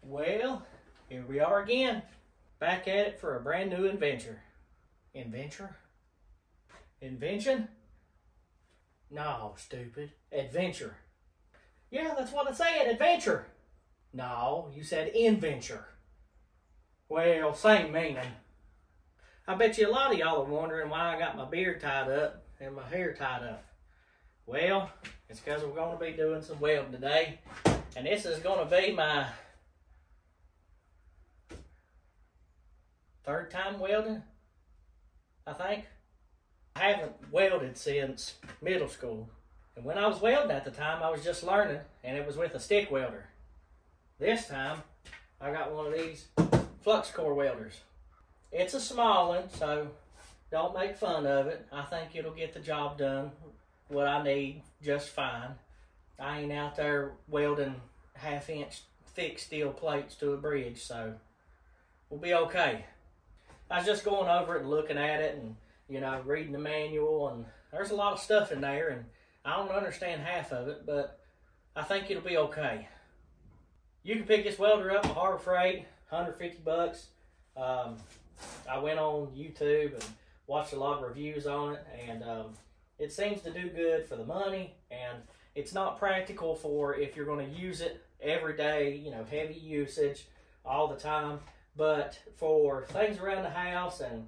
Well, here we are again, back at it for a brand new adventure. Adventure? Invention? No, stupid. Adventure. Yeah, that's what I said, adventure. No, you said inventure. Well, same meaning. I bet you a lot of y'all are wondering why I got my beard tied up and my hair tied up. Well, it's because we're going to be doing some welding today. And this is going to be my third time welding, I think. I haven't welded since middle school. And when I was welding at the time, I was just learning, and it was with a stick welder. This time, I got one of these flux core welders. It's a small one, so don't make fun of it. I think it'll get the job done, what I need, just fine. I ain't out there welding half-inch thick steel plates to a bridge, so we'll be okay. I was just going over it and looking at it and, you know, reading the manual, and there's a lot of stuff in there, and I don't understand half of it, but I think it'll be okay. You can pick this welder up at Harbor Freight, 150 bucks. I went on YouTube and watched a lot of reviews on it, and it seems to do good for the money, and it's not practical for if you're going to use it every day, you know, heavy usage all the time. But for things around the house and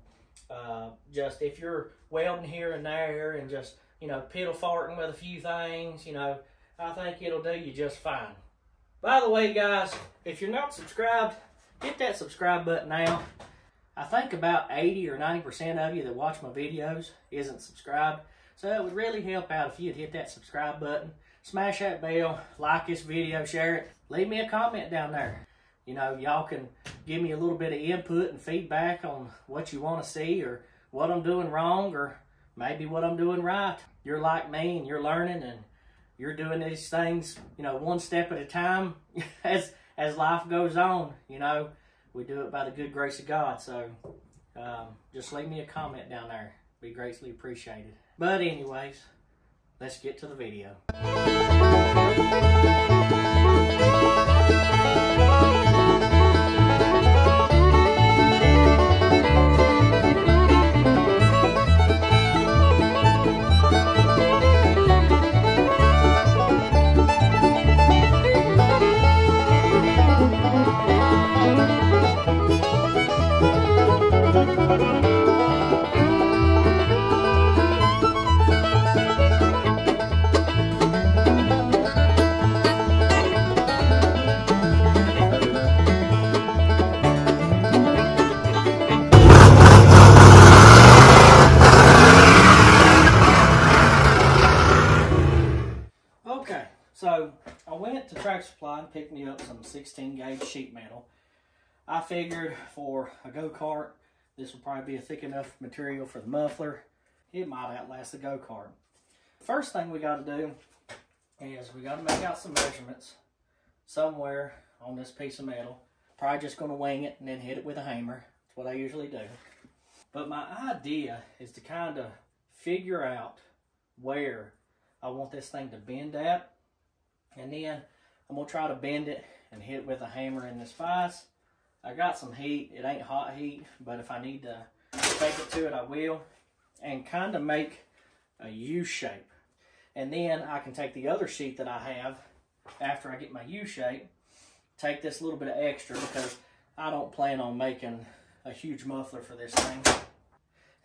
just if you're welding here and there and just, you know, piddle farting with a few things, you know, I think it'll do you just fine. By the way, guys, if you're not subscribed, hit that subscribe button now. I think about 80 or 90% of you that watch my videos isn't subscribed. So it would really help out if you'd hit that subscribe button, smash that bell, like this video, share it, leave me a comment down there. You know, y'all can give me a little bit of input and feedback on what you want to see or what I'm doing wrong or maybe what I'm doing right. You're like me and you're learning and you're doing these things, you know, one step at a time as life goes on. You know, we do it by the good grace of God. So just leave me a comment down there. Be greatly appreciated. But anyways, let's get to the video. So I went to Tractor Supply and picked me up some 16 gauge sheet metal. I figured for a go-kart, this will probably be a thick enough material for the muffler. It might outlast the go-kart. First thing we got to do is we got to make out some measurements somewhere on this piece of metal. Probably just going to wing it and then hit it with a hammer. That's what I usually do. But my idea is to kind of figure out where I want this thing to bend at. And then I'm going to try to bend it and hit it with a hammer in this vise. I got some heat. It ain't hot heat, but if I need to take it to it, I will. And kind of make a U shape. And then I can take the other sheet that I have after I get my U shape, take this little bit of extra because I don't plan on making a huge muffler for this thing.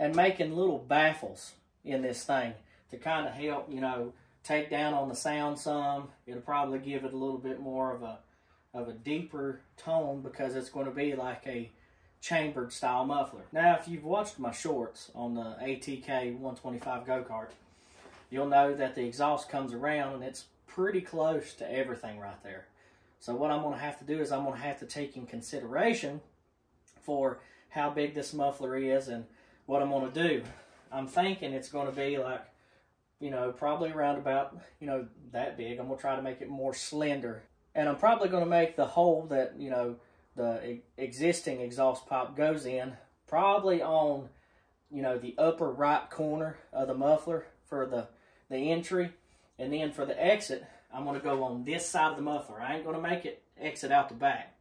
And making little baffles in this thing to kind of help, you know, take down on the sound some. It'll probably give it a little bit more of a deeper tone because it's going to be like a chambered style muffler. Now, if you've watched my shorts on the ATK 125 go-kart, you'll know that the exhaust comes around and it's pretty close to everything right there. So what I'm going to have to do is I'm going to have to take in consideration for how big this muffler is and what I'm going to do. I'm thinking it's going to be like, you know, probably around about, you know, that big. I'm going to try to make it more slender. And I'm probably going to make the hole that, you know, the existing exhaust pipe goes in, probably on, you know, the upper right corner of the muffler for the entry. And then for the exit, I'm going to go on this side of the muffler. I ain't going to make it exit out the back.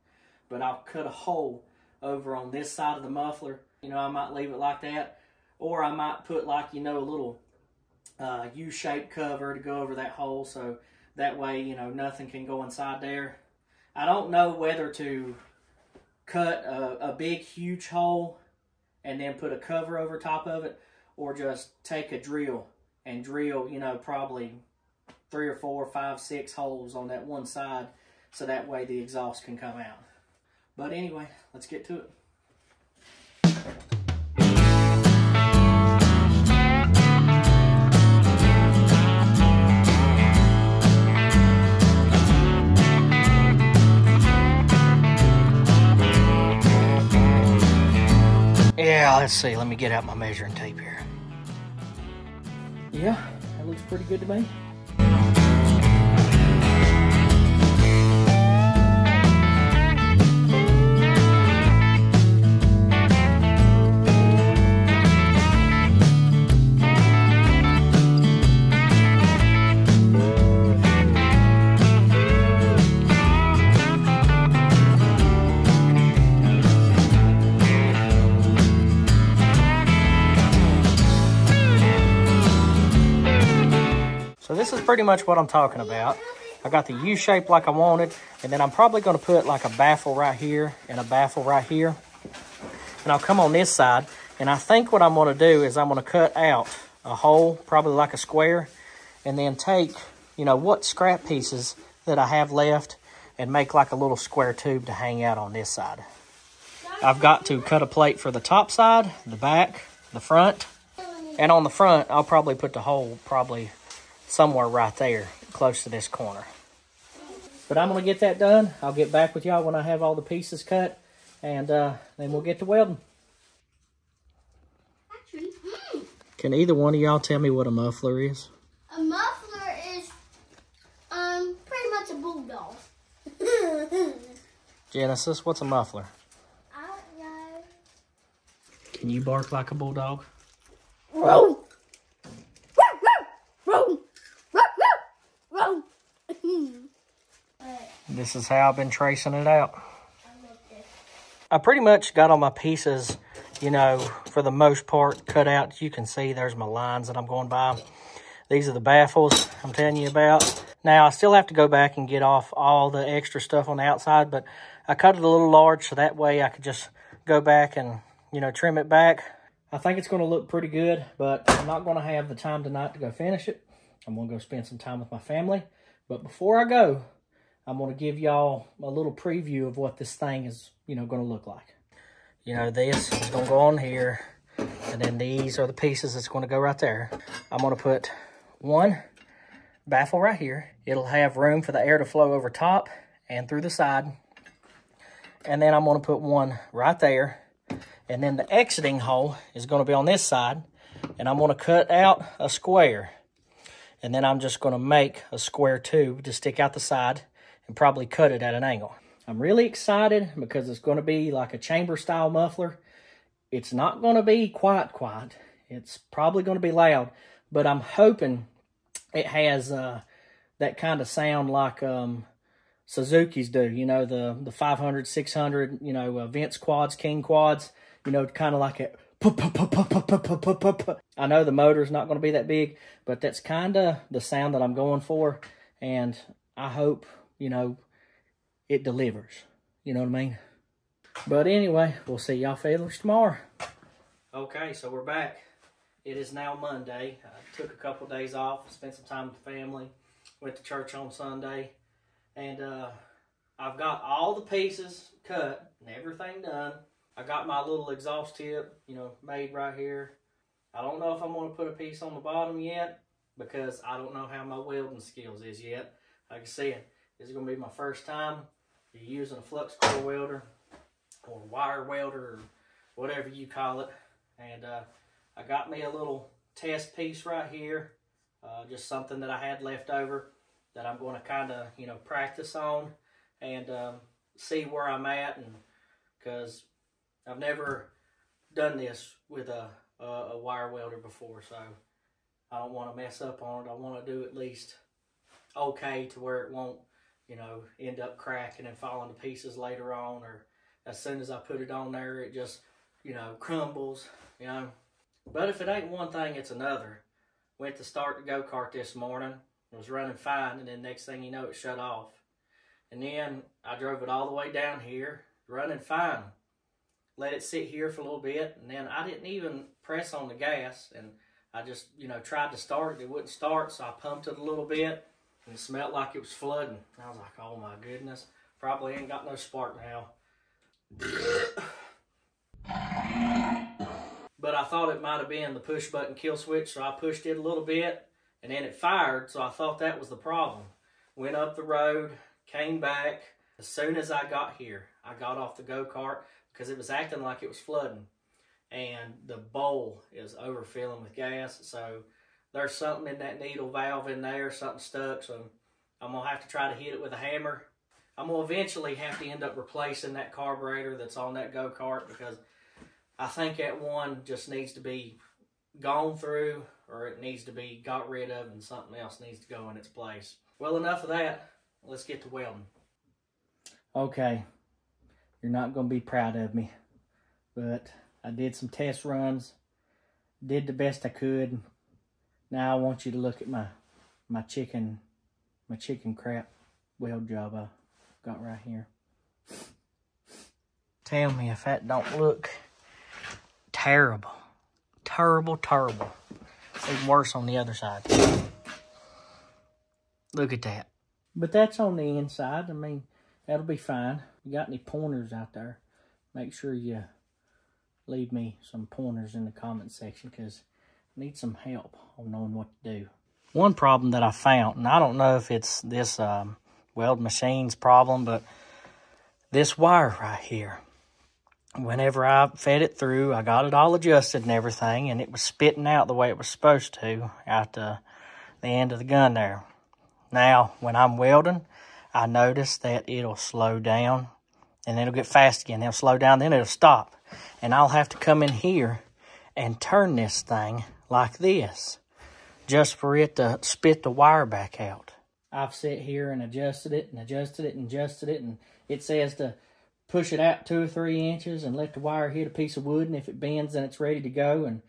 but I'll cut a hole over on this side of the muffler. You know, I might leave it like that, or I might put like, you know, a little U-shaped cover to go over that hole, so that way, you know, nothing can go inside there. I don't know whether to cut a big, huge hole and then put a cover over top of it, or just take a drill and drill, you know, probably 3 or 4, 5, 6 holes on that one side, so that way the exhaust can come out. But anyway, let's get to it. Yeah, let's see. Let me get out my measuring tape here. Yeah, that looks pretty good to me. So this is pretty much what I'm talking about. I got the U shape like I wanted, and then I'm probably going to put like a baffle right here and a baffle right here. And I'll come on this side, and I think what I'm going to do is I'm going to cut out a hole, probably like a square, and then take, you know, what scrap pieces that I have left and make like a little square tube to hang out on this side. I've got to cut a plate for the top side, the back, the front, and on the front, I'll probably put the hole probably somewhere right there, close to this corner. But I'm going to get that done. I'll get back with y'all when I have all the pieces cut, and then we'll get to welding. Actually, Can either one of y'all tell me what a muffler is? a muffler is pretty much a bulldog. Genesis, what's a muffler? I don't know. Can you bark like a bulldog? Row. Row. Row. This is how I've been tracing it out. I pretty much got all my pieces, you know, for the most part, cut out. You can see there's my lines that I'm going by. These are the baffles I'm telling you about. Now, I still have to go back and get off all the extra stuff on the outside, but I cut it a little large so that way I could just go back and, you know, trim it back. I think it's going to look pretty good, but I'm not going to have the time tonight to go finish it. I'm going to go spend some time with my family. But before I go, I'm going to give y'all a little preview of what this thing is, you know, going to look like. You know, this is going to go on here, and then these are the pieces that's going to go right there. I'm going to put one baffle right here. It'll have room for the air to flow over top and through the side. And then I'm going to put one right there. And then the exiting hole is going to be on this side. And I'm going to cut out a square. And then I'm just going to make a square tube to stick out the side and probably cut it at an angle. I'm really excited because it's going to be like a chamber style muffler. It's not going to be quiet. It's probably going to be loud, but I'm hoping it has that kind of sound like Suzuki's do. You know, the 500, 600, you know, Vince quads, King quads, you know, kind of like it. I know the motor's not going to be that big, but that's kind of the sound that I'm going for, and I hope, you know, it delivers. You know what I mean? But anyway, we'll see y'all fellas tomorrow. Okay, so we're back. It is now Monday. I took a couple days off, spent some time with the family, went to church on Sunday, and I've got all the pieces cut and everything done. I got my little exhaust tip, you know, made right here. I don't know if I'm going to put a piece on the bottom yet because I don't know how my welding skills is yet. Like I said, this is going to be my first time using a flux core welder or wire welder or whatever you call it. And I got me a little test piece right here, just something that I had left over that I'm going to kind of, you know, practice on and see where I'm at, and because I've never done this with a wire welder before, so I don't want to mess up on it. I want to do at least okay to where it won't, you know, end up cracking and falling to pieces later on, or as soon as I put it on there, it just, you know, crumbles, you know. But if it ain't one thing, it's another. Went to start the go-kart this morning. It was running fine, and then next thing you know, it shut off. And then I drove it all the way down here, running fine. Let it sit here for a little bit, and then I didn't even press on the gas, and I just, you know, tried to start it. It wouldn't start, so I pumped it a little bit, and it smelled like it was flooding. I was like, oh my goodness, probably ain't got no spark now. But I thought it might have been the push button kill switch, so I pushed it a little bit, and then it fired, so I thought that was the problem. Went up the road, came back. As soon as I got here, I got off the go-kart because it was acting like it was flooding. And the bowl is overfilling with gas, so there's something in that needle valve in there, something stuck, so I'm going to have to try to hit it with a hammer. I'm going to eventually have to end up replacing that carburetor that's on that go-kart, because I think that one just needs to be gone through, or it needs to be got rid of, and something else needs to go in its place. Well, enough of that. Let's get to welding. Okay, you're not going to be proud of me, but I did some test runs, did the best I could. Now I want you to look at my chicken crap weld job I got right here. Tell me if that don't look terrible. Terrible, terrible. Even worse on the other side. Look at that. But that's on the inside. I mean, that'll be fine. You got any pointers out there? Make sure you leave me some pointers in the comment section, because I need some help on knowing what to do. One problem that I found, and I don't know if it's this weld machine's problem, but this wire right here, whenever I fed it through, I got it all adjusted and everything, and it was spitting out the way it was supposed to out the end of the gun there. Now, when I'm welding, I notice that it'll slow down, and then it'll get fast again. It'll slow down, then it'll stop. And I'll have to come in here and turn this thing like this, just for it to spit the wire back out. I've sat here and adjusted it and adjusted it and adjusted it, and it says to push it out 2 or 3 inches and let the wire hit a piece of wood, and if it bends, then it's ready to go. And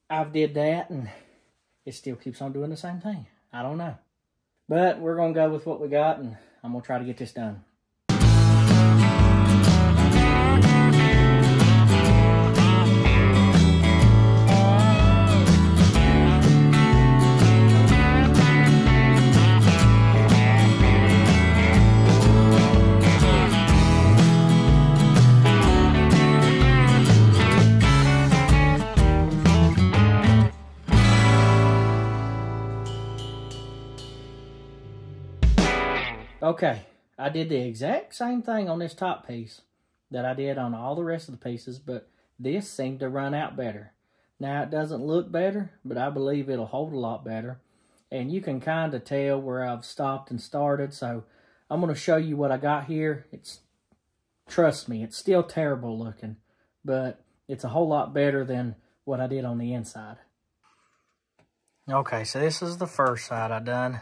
I've did that, and it still keeps on doing the same thing. I don't know. But we're going to go with what we got, and I'm going to try to get this done. Okay, I did the exact same thing on this top piece that I did on all the rest of the pieces, but this seemed to run out better. Now, it doesn't look better, but I believe it'll hold a lot better. And you can kind of tell where I've stopped and started, so I'm going to show you what I got here. Trust me, it's still terrible looking, but it's a whole lot better than what I did on the inside. Okay, so this is the first side I done.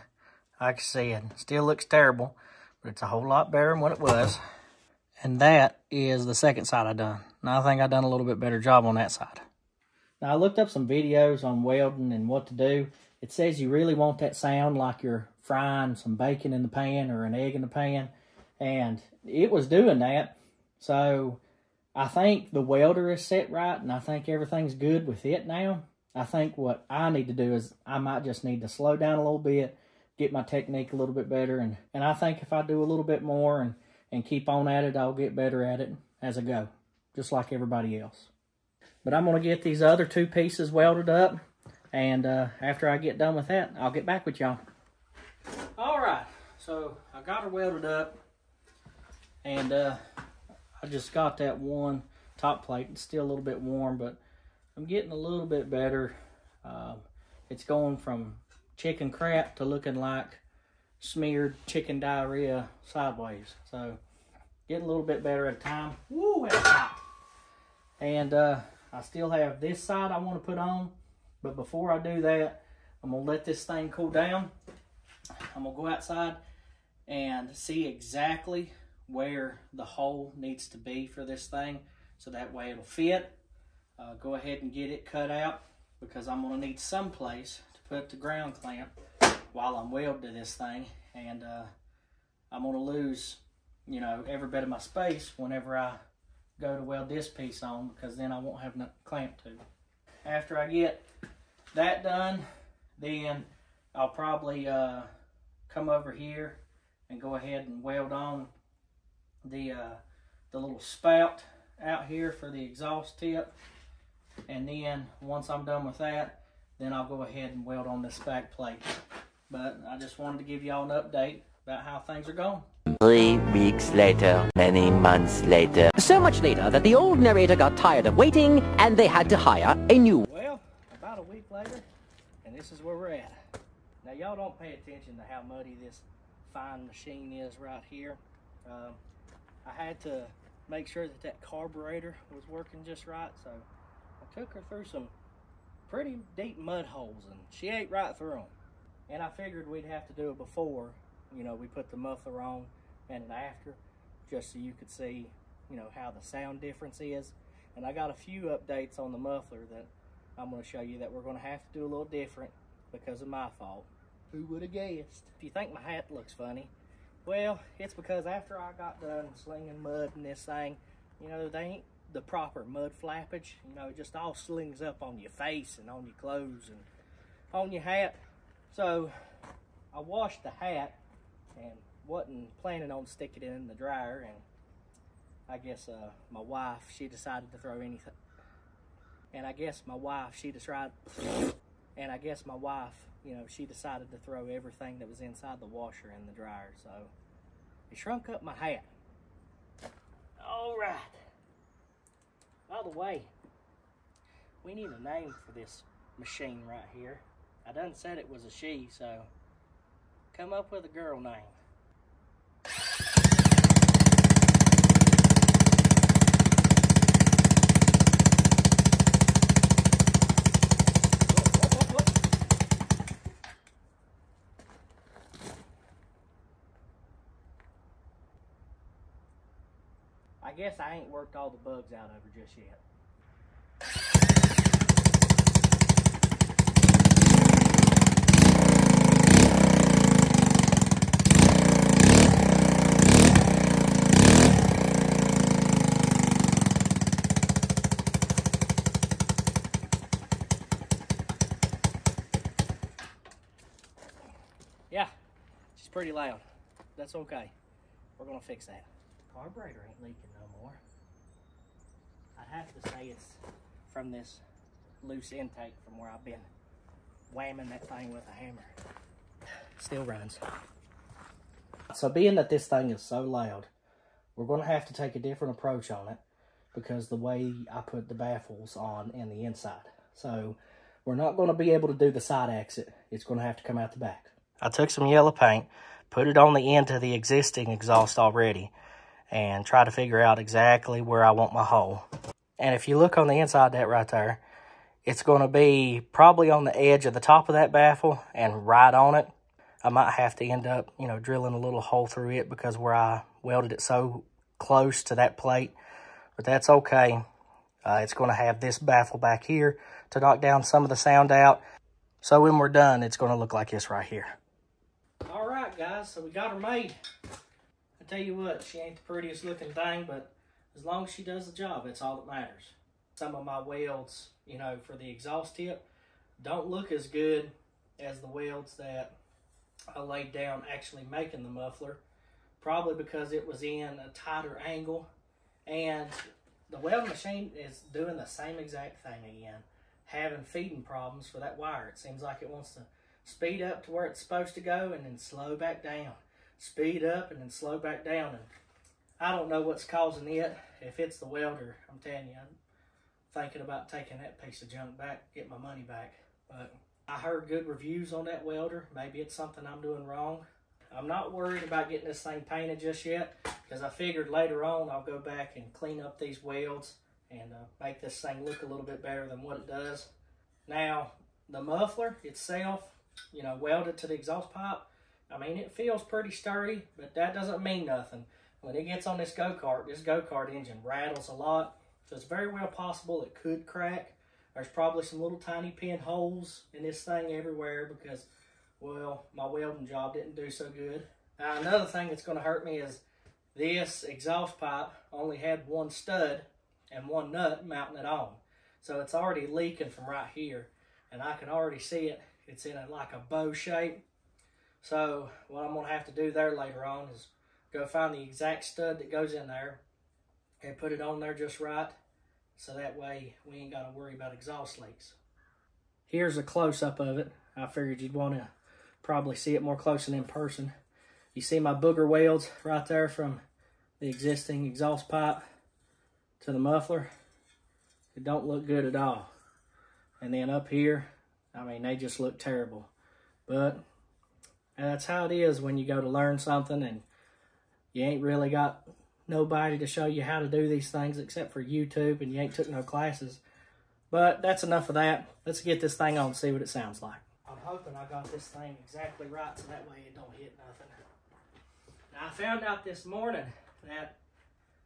Like I said, still looks terrible, but it's a whole lot better than what it was. And that is the second side I done. Now I think I done a little bit better job on that side. Now I looked up some videos on welding and what to do. It says you really want that sound like you're frying some bacon in the pan or an egg in the pan. And it was doing that. So I think the welder is set right, and I think everything's good with it now. I think what I need to do is I might just need to slow down a little bit, get my technique a little bit better, and I think if I do a little bit more and keep on at it, I'll get better at it as I go, just like everybody else. But I'm going to get these other 2 pieces welded up, and after I get done with that, I'll get back with y'all. All right, so I got her welded up, and I just got that one top plate. It's still a little bit warm, but I'm getting a little bit better. It's going from chicken crap to looking like smeared chicken diarrhea sideways. So getting a little bit better at a time. Woo, that's hot. And I still have this side I want to put on, but before I do that, I'm gonna let this thing cool down. I'm gonna go outside and see exactly where the hole needs to be for this thing, so that way it'll fit. Go ahead and get it cut out, because I'm going to need some place to put the ground clamp while I'm welding this thing, and I'm going to lose, you know, every bit of my space whenever I go to weld this piece on, because then I won't have enough clamp to. After I get that done, then I'll probably come over here and go ahead and weld on the little spout out here for the exhaust tip. And then once I'm done with that, then I'll go ahead and weld on this back plate. But I just wanted to give y'all an update about how things are going. 3 weeks later, many months later. So much later that the old narrator got tired of waiting and they had to hire a new. Well, about a week later, and this is where we're at. Now y'all don't pay attention to how muddy this fine machine is right here. I had to make sure that that carburetor was working just right, so I took her through some pretty deep mud holes, and she ate right through them. And I figured we'd have to do it before, you know, we put the muffler on, and after, just so you could see, you know, how the sound difference is. And I got a few updates on the muffler that I'm going to show you that we're going to have to do a little different because of my fault. Who would have guessed? If you think my hat looks funny, well, it's because after I got done slinging mud in this thing, you know, they ain't the proper mud flappage. You know, it just all slings up on your face and on your clothes and on your hat. So I washed the hat and wasn't planning on sticking it in the dryer, and I guess my wife, she decided to throw anything. And I guess my wife, she decided, you know, she decided to throw everything that was inside the washer in the dryer. So it shrunk up my hat. All right. By the way, we need a name for this machine right here. I done said it was a she, so come up with a girl name. I guess I ain't worked all the bugs out of her just yet. Yeah, she's pretty loud. That's okay. We're gonna fix that. Carburetor ain't leaking no more. I'd have to say it's from this loose intake from where I've been whamming that thing with a hammer. Still runs. So being that this thing is so loud, we're going to have to take a different approach on it because the way I put the baffles on in the inside. So we're not going to be able to do the side exit. It's going to have to come out the back. I took some yellow paint, put it on the end of the existing exhaust already, and try to figure out exactly where I want my hole. And if you look on the inside of that right there, it's going to be probably on the edge of the top of that baffle and right on it. I might have to end up, you know, drilling a little hole through it because where I welded it so close to that plate. But that's okay. It's going to have this baffle back here to knock down some of the sound out. So when we're done, it's going to look like this right here. All right, guys, so we got her made. I tell you what, she ain't the prettiest looking thing, but as long as she does the job, it's all that matters. Some of my welds, you know, for the exhaust tip, don't look as good as the welds that I laid down actually making the muffler. Probably because it was in a tighter angle. And the welding machine is doing the same exact thing again. Having feeding problems for that wire. It seems like it wants to speed up to where it's supposed to go and then slow back down. Speed up and then slow back down. And I don't know what's causing it. If it's the welder, I'm telling you, I'm thinking about taking that piece of junk back, get my money back. But I heard good reviews on that welder. Maybe it's something I'm doing wrong. I'm not worried about getting this thing painted just yet because I figured later on I'll go back and clean up these welds and make this thing look a little bit better than what it does. Now, the muffler itself, you know, welded to the exhaust pipe, I mean, it feels pretty sturdy, but that doesn't mean nothing. When it gets on this go-kart engine rattles a lot, so it's very well possible it could crack. There's probably some little tiny pinholes in this thing everywhere because, well, my welding job didn't do so good. Another thing that's going to hurt me is this exhaust pipe only had one stud and one nut mounting it on. So it's already leaking from right here, and I can already see it. It's in like a bow shape. So what I'm going to have to do there later on is go find the exact stud that goes in there and put it on there just right, so that way we ain't got to worry about exhaust leaks. Here's a close-up of it. I figured you'd want to probably see it more close than in person. You see my booger welds right there from the existing exhaust pipe to the muffler? It don't look good at all. And then up here, I mean, they just look terrible. But that's how it is when you go to learn something and you ain't really got nobody to show you how to do these things except for YouTube, and you ain't took no classes. But that's enough of that. Let's get this thing on and see what it sounds like. I'm hoping I got this thing exactly right so that way it don't hit nothing. Now, I found out this morning that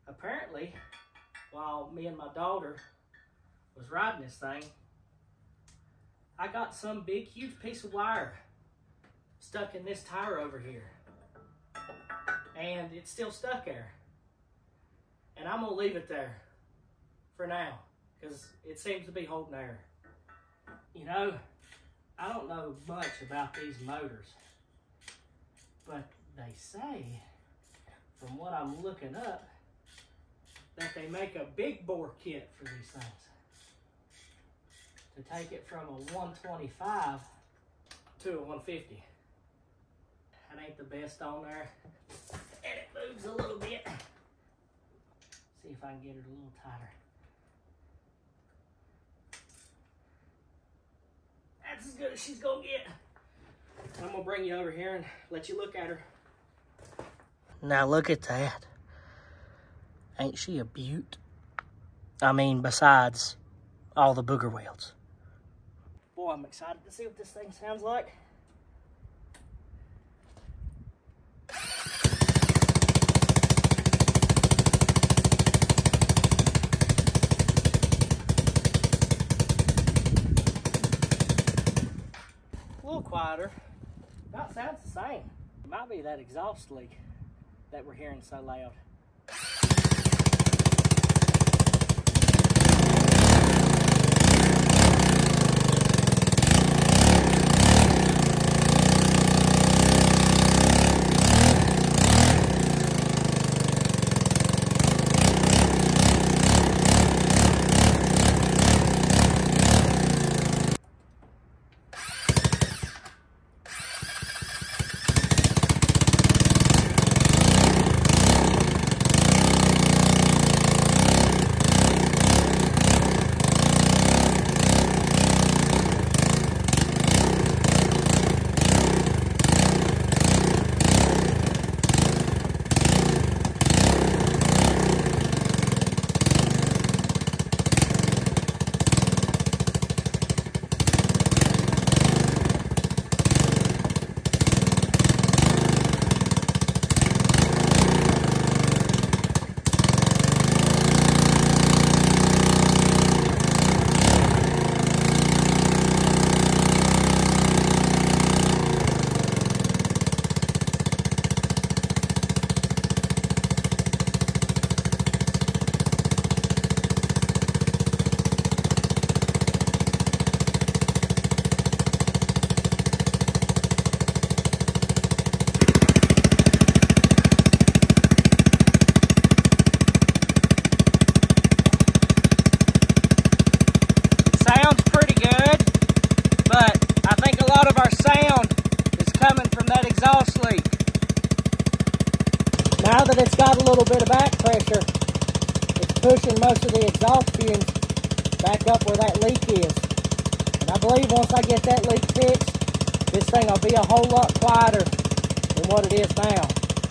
apparently while me and my daughter was riding this thing, I got some big huge piece of wire stuck in this tire over here, and it's still stuck there, and I'm gonna leave it there for now because it seems to be holding air. You know, I don't know much about these motors, but they say, from what I'm looking up, that they make a big bore kit for these things to take it from a 125 to a 150. That ain't the best on there, and it moves a little bit. See if I can get it a little tighter. That's as good as she's gonna get. I'm gonna bring you over here and let you look at her. Now look at that. Ain't she a beaut? I mean, besides all the booger welds. Boy, I'm excited to see what this thing sounds like. A little quieter. About sounds the same. It might be that exhaust leak that we're hearing so loud. Now that it's got a little bit of back pressure, it's pushing most of the exhaust fumes back up where that leak is. And I believe once I get that leak fixed, this thing will be a whole lot quieter than what it is now.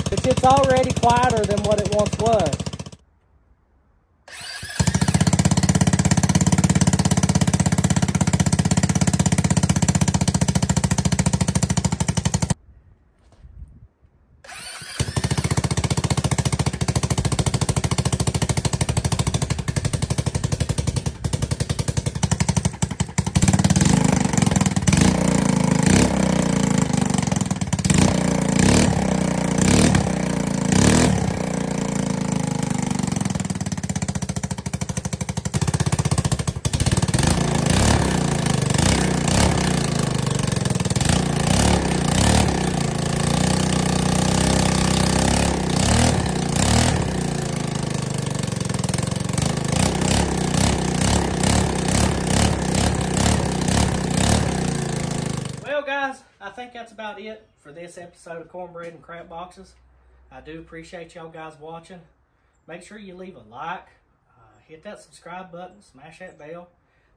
But it's already quieter than what it once was. think that's about it for this episode of Cornbread and Crap Boxes. I do appreciate y'all guys watching. Make sure you leave a like, hit that subscribe button, smash that bell.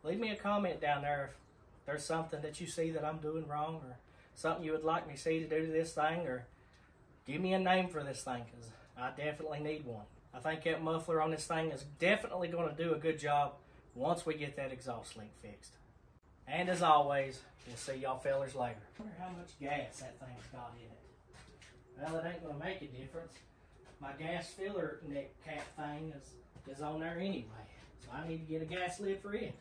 Leave me a comment down there if there's something that you see that I'm doing wrong, or something you would like me to see to do to this thing, or give me a name for this thing, because I definitely need one. I think that muffler on this thing is definitely going to do a good job once we get that exhaust leak fixed. And as always, we'll see y'all fellers later. I wonder how much gas that thing's got in it. Well, it ain't going to make a difference. My gas filler neck cap thing is on there anyway, so I need to get a gas lid for it.